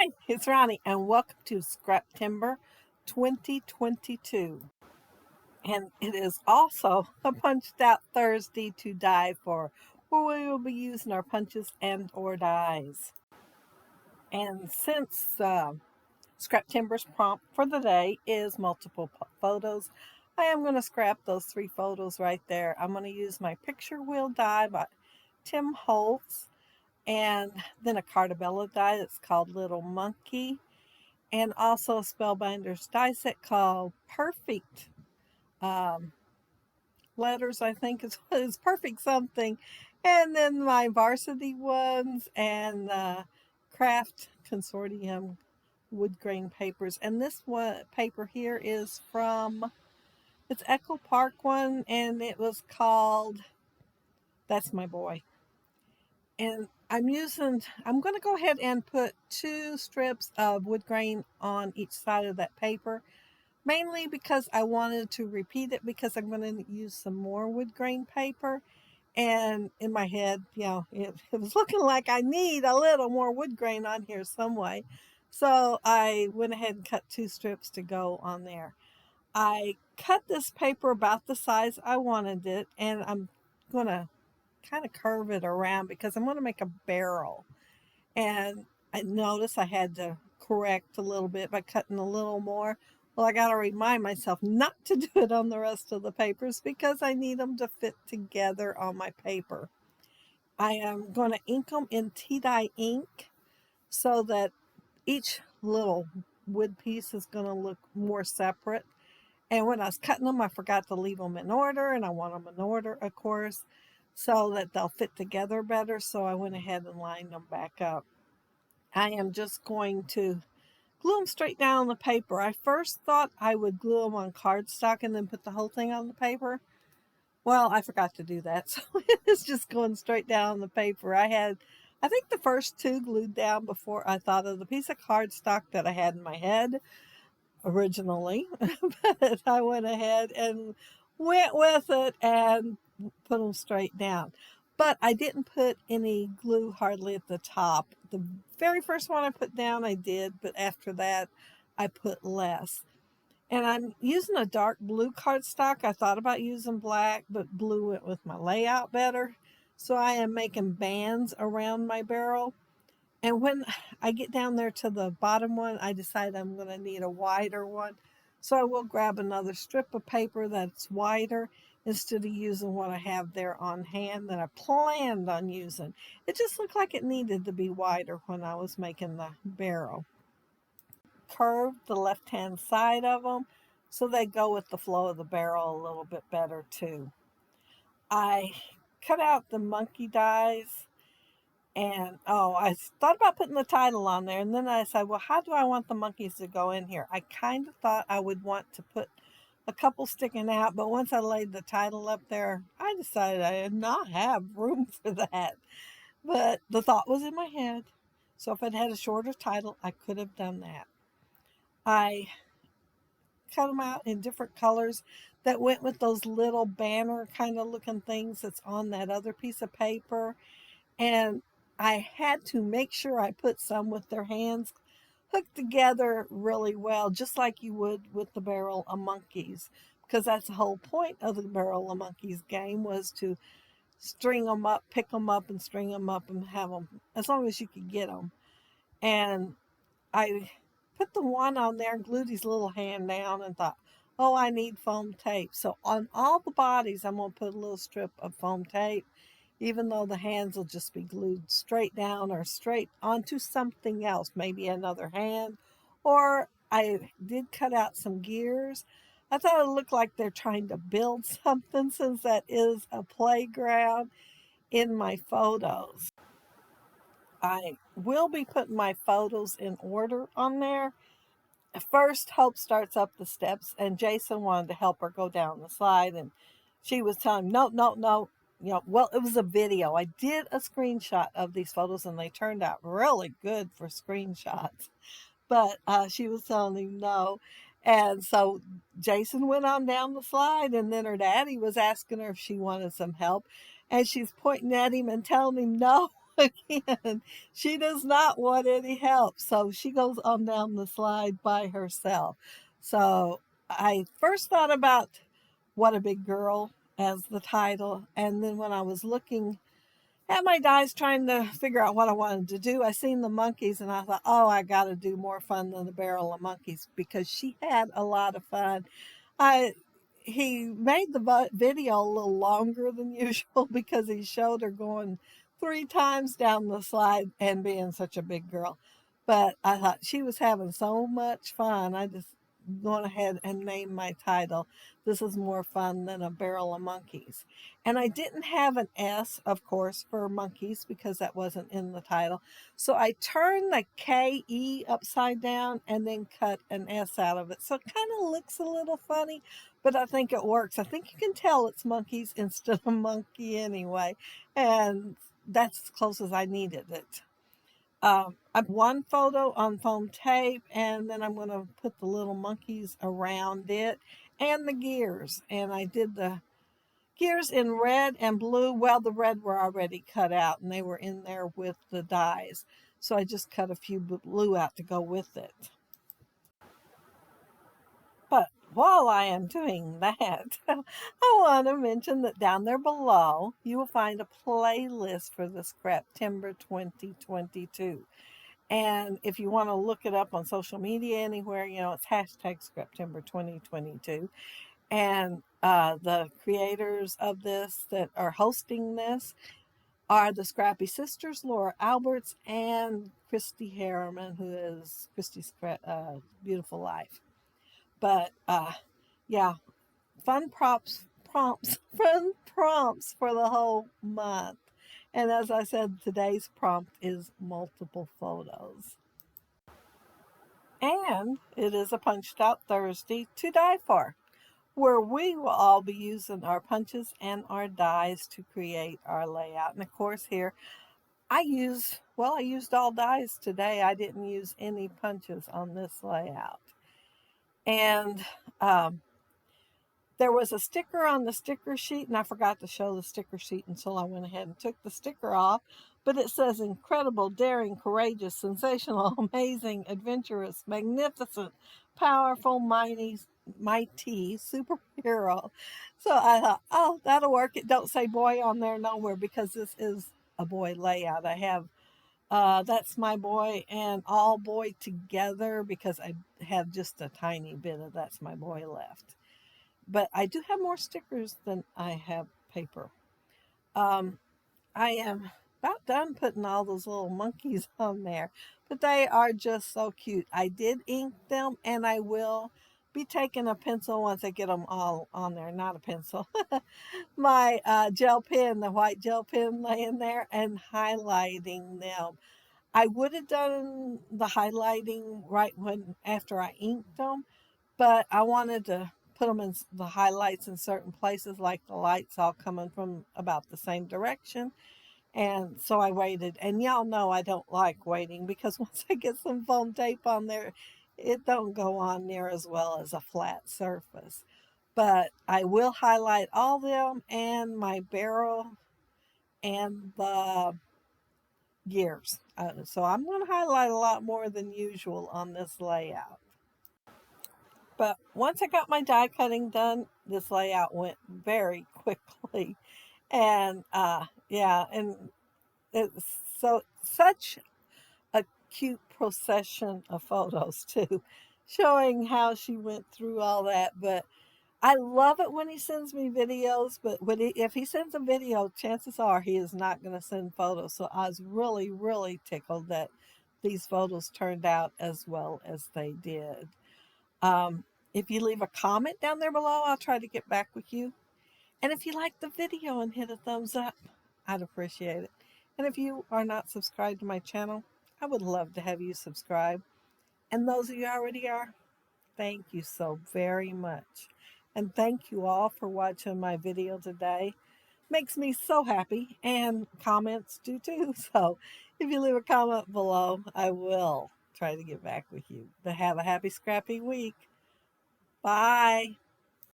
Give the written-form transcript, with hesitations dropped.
Hi, it's Roni, and welcome to Scraptember 2022. And it is also a Punched Out Thursday to die for, where we will be using our punches and or dies. And since Scraptember's prompt for the day is multiple photos, I am going to scrap those 3 photos right there. I'm going to use my Picture Wheel die by Tim Holtz, and then a Cartabella die that's called Little Monkey, and also a Spellbinder's die set called Perfect um, Letters, I think is Perfect something. And then my varsity ones and Craft Consortium wood grain papers. And this one paper here is from, it's Echo Park one, and it was called That's My Boy. And I'm going to go ahead and put 2 strips of wood grain on each side of that paper, mainly because I wanted to repeat it because I'm going to use some more wood grain paper. And in my head, it was looking like I need a little more wood grain on here some way. So I went ahead and cut 2 strips to go on there. I cut this paper about the size I wanted it, and I'm going to kind of curve it around because I'm going to make a barrel. And I noticed I had to correct a little bit by cutting a little more. Well, I got to remind myself not to do it on the rest of the papers because I need them to fit together on my paper. I am going to ink them in tea dye ink so that each little wood piece is going to look more separate. And when I was cutting them, I forgot to leave them in order, and I want them in order, of course, so that they'll fit together better. So I went ahead and lined them back up. I am just going to glue them straight down on the paper. I first thought I would glue them on cardstock and then put the whole thing on the paper. Well, I forgot to do that, so it's just going straight down on the paper. I think the first 2 glued down before I thought of the piece of cardstock that I had in my head originally, but I went ahead and went with it and put them straight down. But I didn't put any glue hardly at the top. The very first one I put down I did, but after that I put less. And I'm using a dark blue cardstock. I thought about using black, but blue went with my layout better. So I am making bands around my barrel. And when I get down there to the bottom one, I decide I'm going to need a wider one. So I will grab another strip of paper that's wider instead of using what I have there on hand that I planned on using. It just looked like it needed to be wider when I was making the barrel. Curve the left-hand side of them so they go with the flow of the barrel a little bit better too. I cut out the monkey dies. And I thought about putting the title on there, and then I said, well, how do I want the monkeys to go in here? I kind of thought I would want to put a couple sticking out, but once I laid the title up there, I decided I did not have room for that. But the thought was in my head, so if it had a shorter title, I could have done that. I cut them out in different colors that went with those little banner kind of looking things that's on that other piece of paper. And I had to make sure I put some with their hands hooked together really well, just like you would with the Barrel of Monkeys, because that's the whole point of the Barrel of Monkeys game, was to string them up, pick them up and string them up and have them as long as you could get them. And I put the one on there and glued his little hand down and thought, oh, I need foam tape. So on all the bodies, I'm going to put a little strip of foam tape, even though the hands will just be glued straight down or straight onto something else, maybe another hand. Or I did cut out some gears. I thought it looked like they're trying to build something, since that is a playground in my photos. I will be putting my photos in order on there. First, Hope starts up the steps, and Jason wanted to help her go down the slide, and she was telling him, no, no, no. Well, it was a video. I did a screenshot of these photos, and they turned out really good for screenshots. But she was telling him no. And so Jason went on down the slide, and then her daddy was asking her if she wanted some help. And she's pointing at him and telling him no. again, she does not want any help. So she goes on down the slide by herself. So I first thought about What a Big Girl as the title. And then when I was looking at my dies trying to figure out what I wanted to do, I seen the monkeys and I thought, oh, I got to do more fun than the barrel of monkeys because she had a lot of fun. I He made the video a little longer than usual because he showed her going 3 times down the slide and being such a big girl. But I thought she was having so much fun. I just went ahead and named my title, This is More Fun Than a Barrel of Monkeys. And I didn't have an S, of course, for monkeys because that wasn't in the title. So I turned the KE upside down and then cut an S out of it. So it kind of looks a little funny, but I think it works. I think you can tell it's monkeys instead of monkey anyway. And that's as close as I needed it. I put one photo on foam tape and then I'm going to put the little monkeys around it and the gears. And I did the gears in red and blue. Well, the red were already cut out and they were in there with the dies. So I just cut a few blue out to go with it. But while I am doing that, I want to mention that down there below, you will find a playlist for the Scraptember 2022. And if you want to look it up on social media anywhere, it's hashtag Scraptember 2022. And the creators of this that are hosting this are the Scrappy Sisters, Laura Alberts and Christy Harriman, who is Christy's Beautiful Life. But yeah, fun prompts for the whole month. And as I said, today's prompt is multiple photos. And it is a Punched Out Thursday to die for, where we will all be using our punches and our dies to create our layout. And of course here, I used all dies today. I didn't use any punches on this layout. And there was a sticker on the sticker sheet, and I forgot to show the sticker sheet until I went ahead and took the sticker off. But it says incredible, daring, courageous, sensational, amazing, adventurous, magnificent, powerful, mighty superhero. So I thought, oh, that'll work. It don't say boy on there nowhere because this is a boy layout. I have That's My Boy and All Boy together because I have just a tiny bit of That's My Boy left. But I do have more stickers than I have paper. Um, I am about done putting all those little monkeys on there, but they are just so cute. I did ink them, and I will be taking a pencil once I get them all on there. Not a pencil, my gel pen, the white gel pen laying there, and highlighting them. I would have done the highlighting right when after I inked them, but I wanted to put them in the highlights in certain places, like the lights all coming from about the same direction. And so I waited. And y'all know I don't like waiting because once I get some foam tape on there, it don't go on near as well as a flat surface. But I will highlight all of them and my barrel and the gears. So I'm going to highlight a lot more than usual on this layout. But once I got my die cutting done, this layout went very quickly. And yeah, and it's such a cute procession of photos too, showing how she went through all that. But I love it when he sends me videos, but if he sends a video, chances are he is not going to send photos. So I was really, really tickled that these photos turned out as well as they did. If you leave a comment down there below, I'll try to get back with you. And if you like the video and hit a thumbs up, I'd appreciate it. And if you are not subscribed to my channel, I would love to have you subscribe. And those of you already are, thank you so very much. And thank you all for watching my video today. Makes me so happy, and comments do too. So if you leave a comment below, I will try to get back with you. But have a happy, scrappy week. Bye.